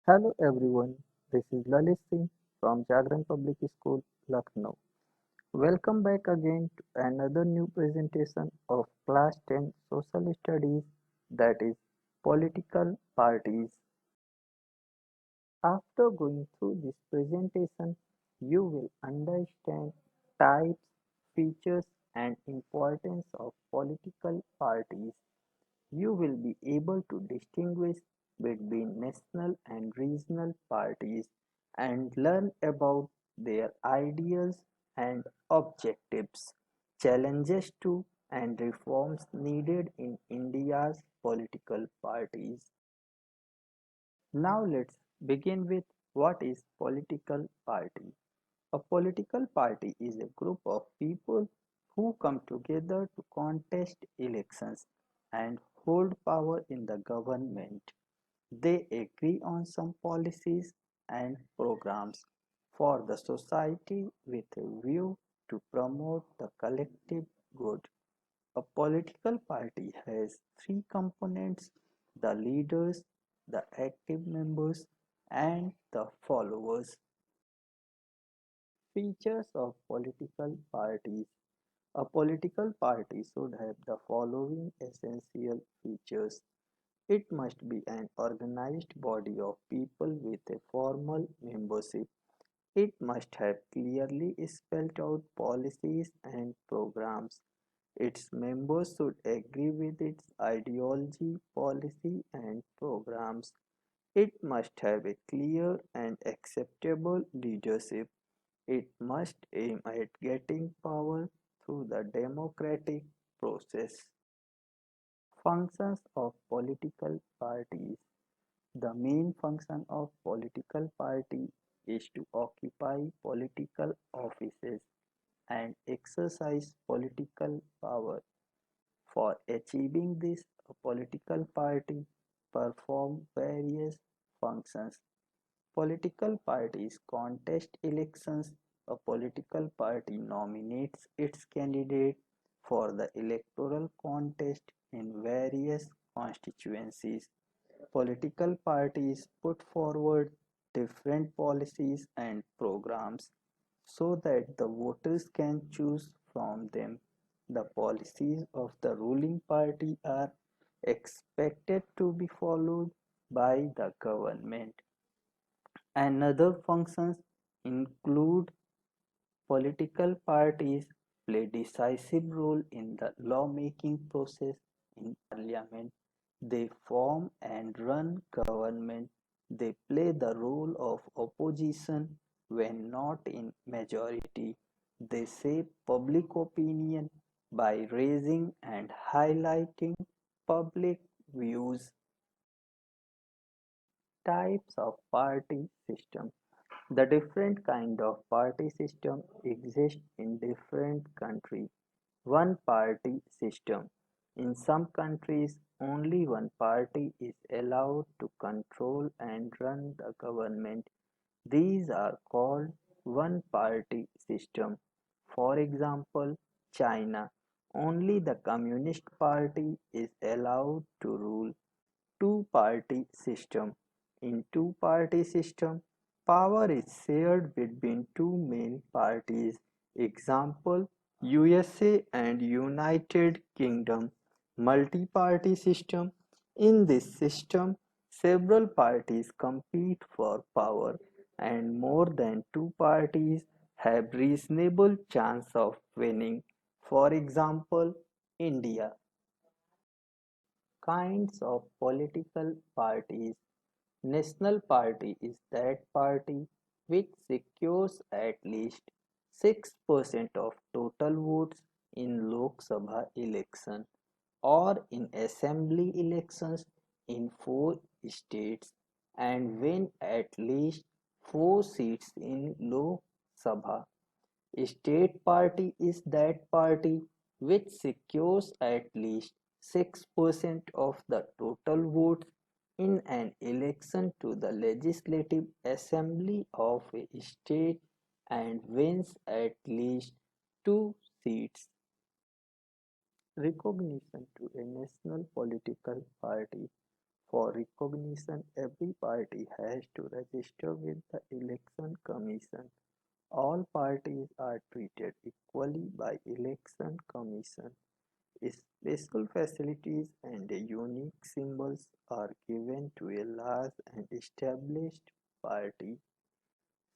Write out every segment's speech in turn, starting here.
Hello everyone, this is Lalit Singh from Jagran Public School, Lucknow. Welcome back again to another new presentation of Class 10 Social Studies, that is Political Parties. After going through this presentation, you will understand types, features and importance of political parties. You will be able to distinguish between national and regional parties and learn about their ideas and objectives, challenges to and reforms needed in India's political parties. Now let's begin with what is political party. A political party is a group of people who come together to contest elections and hold power in the government. They agree on some policies and programs for the society with a view to promote the collective good. A political party has three components: the leaders, the active members, and the followers. Features of political parties. A political party should have the following essential features. It must be an organized body of people with a formal membership. It must have clearly spelled out policies and programs. Its members should agree with its ideology, policy, and programs. It must have a clear and acceptable leadership. It must aim at getting power through the democratic process. Functions of political parties. The main function of political party is to occupy political offices and exercise political power. For achieving this, a political party perform various functions. Political parties contest elections. A political party nominates its candidate for the electoral contest in various constituencies. Political parties put forward different policies and programs so that the voters can choose from them. The policies of the ruling party are expected to be followed by the government. Another functions include political parties play decisive role in the lawmaking process in parliament. They form and run government. They play the role of opposition when not in majority. They shape public opinion by raising and highlighting public views. Types of party system. The different kind of party system exist in different countries. One party system. In some countries, only one party is allowed to control and run the government. These are called one party system. For example, China. Only the Communist Party is allowed to rule. Two-party system. In two-party system, power is shared between two main parties. Example, USA and United Kingdom. Multi-party system. In this system, several parties compete for power and more than two parties have reasonable chance of winning. For example, India. Kinds of political parties. National Party is that party which secures at least 6% of total votes in Lok Sabha election or in assembly elections in 4 states and win at least 4 seats in Lok Sabha. State party is that party which secures at least 6% of the total votes in an election to the Legislative Assembly of a state and wins at least 2 seats. Recognition to a national political party. For recognition, every party has to register with the Election Commission. All parties are treated equally by Election Commission. Special facilities and unique symbols are given to a large and established party.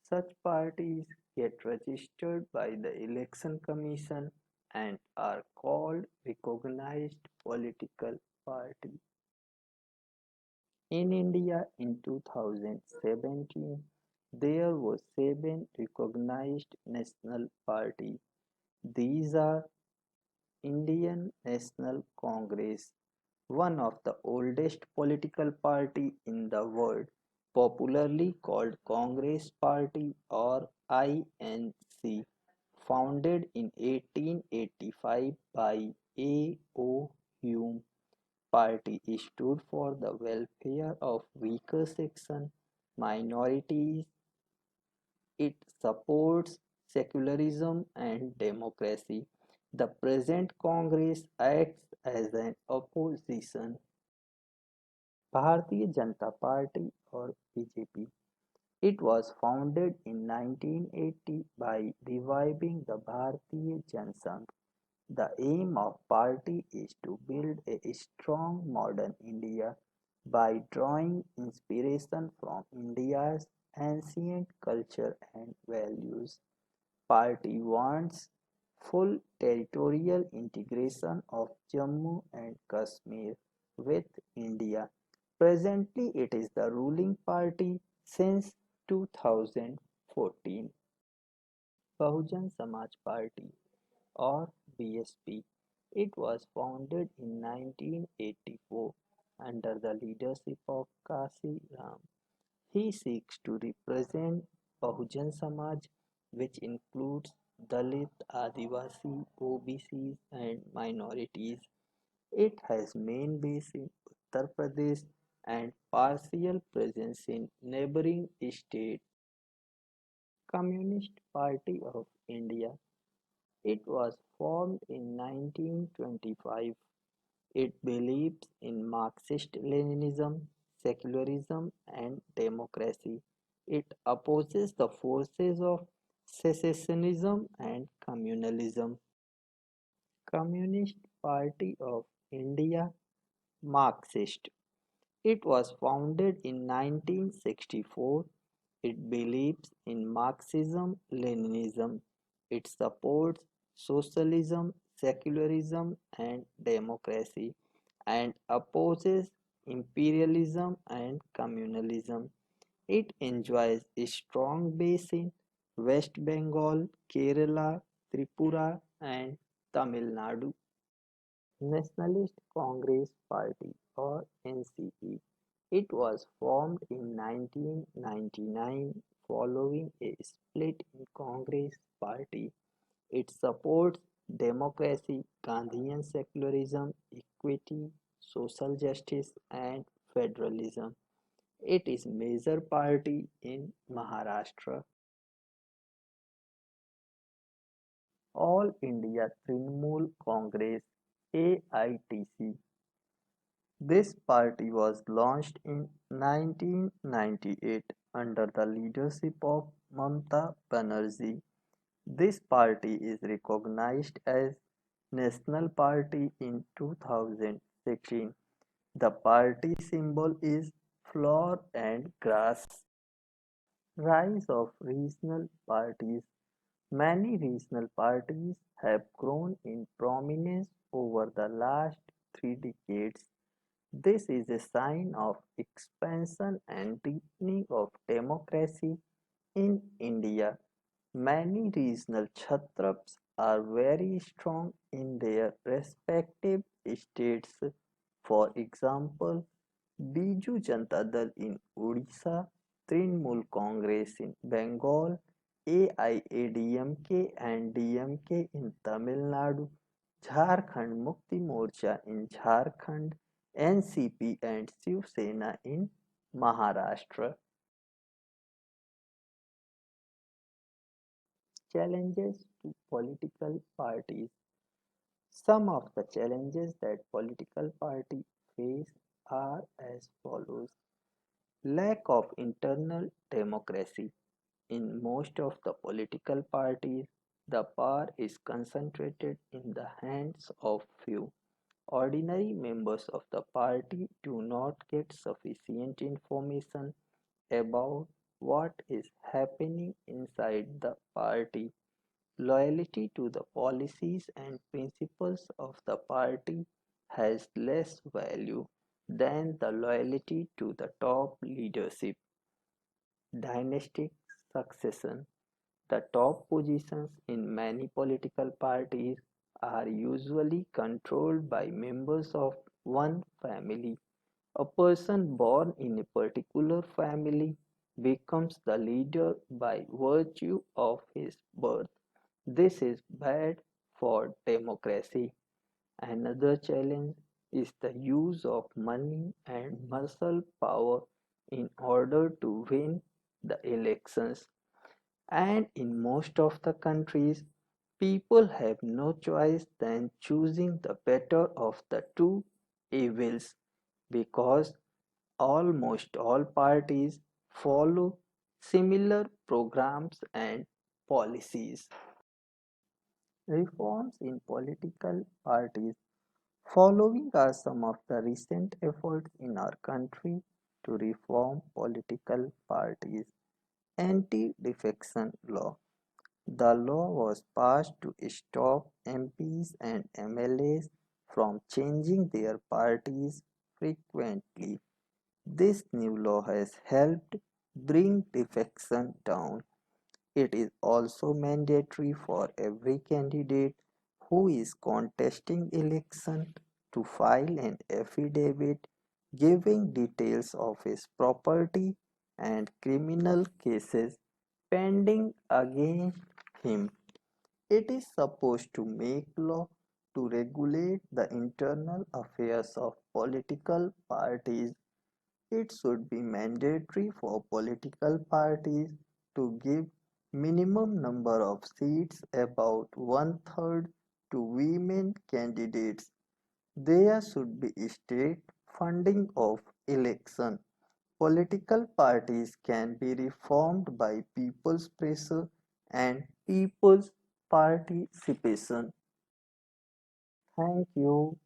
Such parties get registered by the Election Commission and are called recognized political party. In India in 2017, there were seven recognized national parties. These are Indian National Congress, one of the oldest political party in the world, popularly called Congress Party or INC, founded in 1885 by A.O. Hume. Party stood for the welfare of weaker sections, minorities. It supports secularism and democracy. The present Congress acts as an opposition. Bharatiya Janata Party or BJP. It was founded in 1980 by reviving the Bharatiya Janasangh. The aim of party is to build a strong modern India by drawing inspiration from India's ancient culture and values. Party wants full territorial integration of Jammu and Kashmir with India. Presently, it is the ruling party since 2014. Bahujan Samaj Party or BSP. It was founded in 1984 under the leadership of Kasi Ram. He seeks to represent Bahujan Samaj, which includes Dalit, Adivasi, OBCs, and minorities. It has main base in Uttar Pradesh and partial presence in neighboring states. Communist Party of India. It was formed in 1925. It believes in Marxist-Leninism, secularism, and democracy. It opposes the forces of secessionism and communalism. Communist Party of India, Marxist. It was founded in 1964. It believes in Marxism-Leninism. It supports socialism, secularism, and democracy, and opposes imperialism and communalism. It enjoys a strong base in West Bengal, Kerala, Tripura, and Tamil Nadu. Nationalist Congress Party or NCP. It was formed in 1999 following a split in Congress Party. It supports democracy, Gandhian secularism, equity, social justice, and federalism. It is major party in Maharashtra. All India Trinamool Congress AITC. This party was launched in 1998 under the leadership of Mamata Banerjee. This party is recognized as National Party in 2016. The party symbol is flower and grass. Rise of regional parties. Many regional parties have grown in prominence over the last 3 decades. This is a sign of expansion and deepening of democracy in India. Many regional Kshatriyas are very strong in their respective states. For example, Biju Janata Dal in Odisha, Trinamool Congress in Bengal, AIADMK and DMK in Tamil Nadu, Jharkhand Mukti Morcha in Jharkhand, NCP and Shiv Sena in Maharashtra. Challenges to political parties. Some of the challenges that political parties face are as follows. Lack of internal democracy. In most of the political parties, the power is concentrated in the hands of few. Ordinary members of the party do not get sufficient information about what is happening inside the party. Loyalty to the policies and principles of the party has less value than the loyalty to the top leadership. Dynastic succession. The top positions in many political parties are usually controlled by members of one family. A person born in a particular family becomes the leader by virtue of his birth. This is bad for democracy. Another challenge is the use of money and muscle power in order to win the elections. And in most of the countries, people have no choice than choosing the better of the two evils because almost all parties follow similar programs and policies. Reforms in political parties. Following are some of the recent efforts in our country to reform political parties. Anti-defection law. The law was passed to stop MPs and MLAs from changing their parties frequently. This new law has helped bring defection down. It is also mandatory for every candidate who is contesting election to file an affidavit giving details of his property and criminal cases pending against him. It is supposed to make law to regulate the internal affairs of political parties. It should be mandatory for political parties to give minimum number of seats, about one third, to women candidates. There should be state funding of election. Political parties can be reformed by people's pressure and people's participation. Thank you.